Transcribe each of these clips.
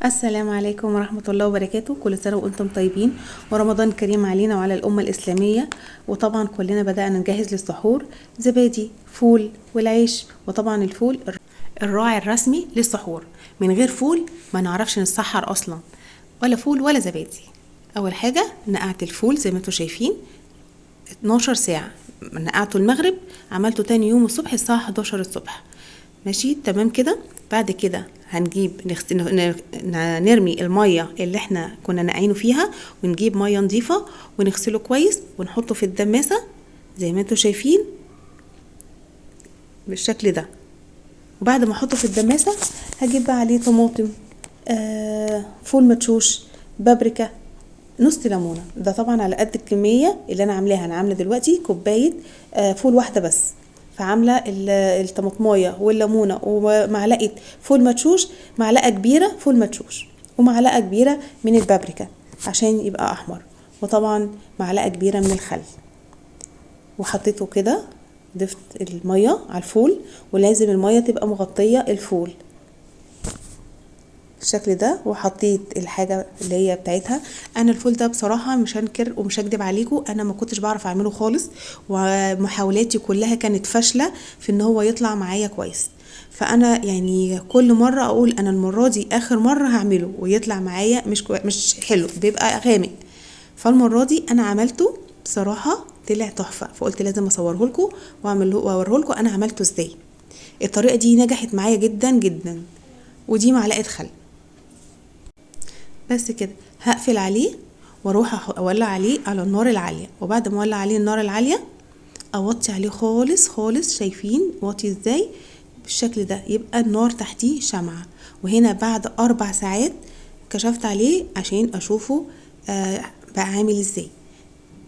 السلام عليكم ورحمة الله وبركاته. كل سنة وانتم طيبين ورمضان كريم علينا وعلى الأمة الإسلامية. وطبعا كلنا بدأنا نجهز للسحور، زبادي، فول والعيش. وطبعا الفول الراعي الرسمي للسحور، من غير فول ما نعرفش نتسحر أصلا، ولا فول ولا زبادي. أول حاجة نقعت الفول زي ما انتم شايفين 12 ساعة، نقعته المغرب، عملته تاني يوم الصبح الساعة 11 الصبح. ماشي تمام كده. بعد كده هنجيب نرمي المية اللي احنا كنا نقعينه فيها، ونجيب مية نظيفة ونغسله كويس ونحطه في الدماسة زي ما انتوا شايفين بالشكل ده. وبعد ما احطه في الدماسة هجيب بقى عليه طماطم، فول مدشوش، بابريكا، نص ليمونه. ده طبعا على قد الكميه اللي انا عاملاها. انا عامله دلوقتي كوبايه فول واحده بس، فعامله الطماطمايه والليمونه ومعلقه فول مدشوش، معلقه كبيره فول مدشوش، ومعلقه كبيره من البابريكا عشان يبقى احمر، وطبعا معلقه كبيره من الخل. وحطيته كده، ضفت الميه على الفول، ولازم الميه تبقى مغطيه الفول بالشكل ده. وحطيت الحاجه اللي هي بتاعتها. انا الفول ده بصراحه مش هنكر ومش هكدب عليكم، انا ما كنتش بعرف اعمله خالص، ومحاولاتي كلها كانت فاشله في ان هو يطلع معايا كويس. فانا يعني كل مره اقول انا المره دي اخر مره هعمله ويطلع معايا مش حلو، بيبقى غامق. فالمره دي انا عملته بصراحه طلع تحفه، فقلت لازم اصوره لكم واوريه لكم انا عملته ازاي. الطريقه دي نجحت معايا جدا جدا. ودي معلقه خل بس كده. هقفل عليه واروح اولع عليه على النار العاليه. وبعد ما اولع عليه النار العاليه اوطي عليه خالص خالص. شايفين واطي ازاي؟ بالشكل ده. يبقى النار تحتيه شمعة. وهنا بعد 4 ساعات كشفت عليه عشان اشوفه بقى عامل ازاي.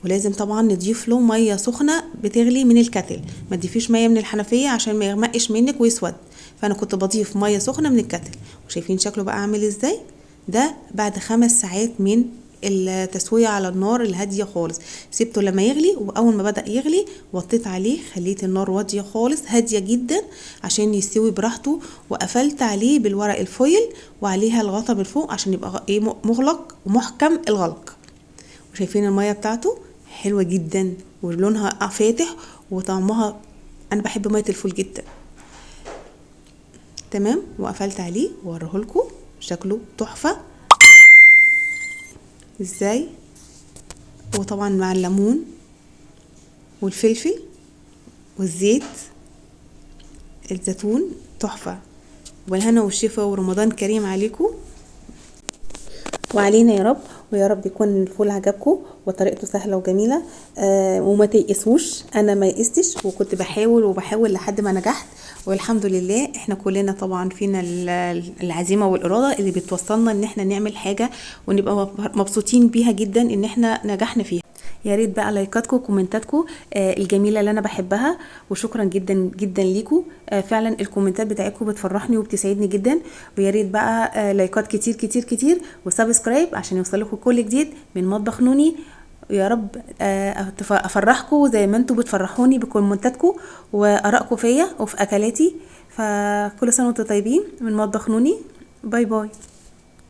ولازم طبعا نضيف له ميه سخنه بتغلي من الكتل، ما تضيفيش ميه من الحنفيه عشان ما يغمقش منك ويسود. فانا كنت بضيف ميه سخنه من الكتل. وشايفين شكله بقى عامل ازاي؟ ده بعد 5 ساعات من التسوية على النار الهادية خالص. سيبته لما يغلي، واول ما بدأ يغلي وطيت عليه، خليت النار واطية خالص هادية جدا عشان يستوي براحته. وقفلت عليه بالورق الفويل وعليها الغطا من فوق عشان يبقى مغلق ومحكم الغلق. وشايفين المية بتاعته حلوة جدا ولونها فاتح وطعمها، انا بحب مية الفول جدا. تمام. وقفلت عليه ووريهولكم شكله تحفة ازاي. وطبعا مع الليمون والفلفل والزيت الزيتون تحفة. والهنا والشفا ورمضان كريم عليكم وعلينا يا رب. ويا رب يكون الفول عجبكم وطريقته سهله وجميله. وما تيأسوش، انا ما يئستش وكنت بحاول لحد ما نجحت. والحمد لله احنا كلنا طبعا فينا العزيمه والاراده اللي بتوصلنا ان احنا نعمل حاجه ونبقى مبسوطين بيها جدا ان احنا نجحنا فيها. يا ريت بقى لايكاتكم وكومنتاتكم الجميله اللي انا بحبها. وشكرا جدا جدا ليكم. فعلا الكومنتات بتاعتكم بتفرحني وبتسعدني جدا. ويا ريت بقى لايكات كتير كتير كتير وسبسكرايب عشان يوصلكم كل جديد من مطبخ نوني. ويا رب افرحكم زي ما انتم بتفرحوني بكومنتاتكم وارائكم فيا وفي اكلاتي. فكل سنه وانتم طيبين من مطبخ نوني. باي باي.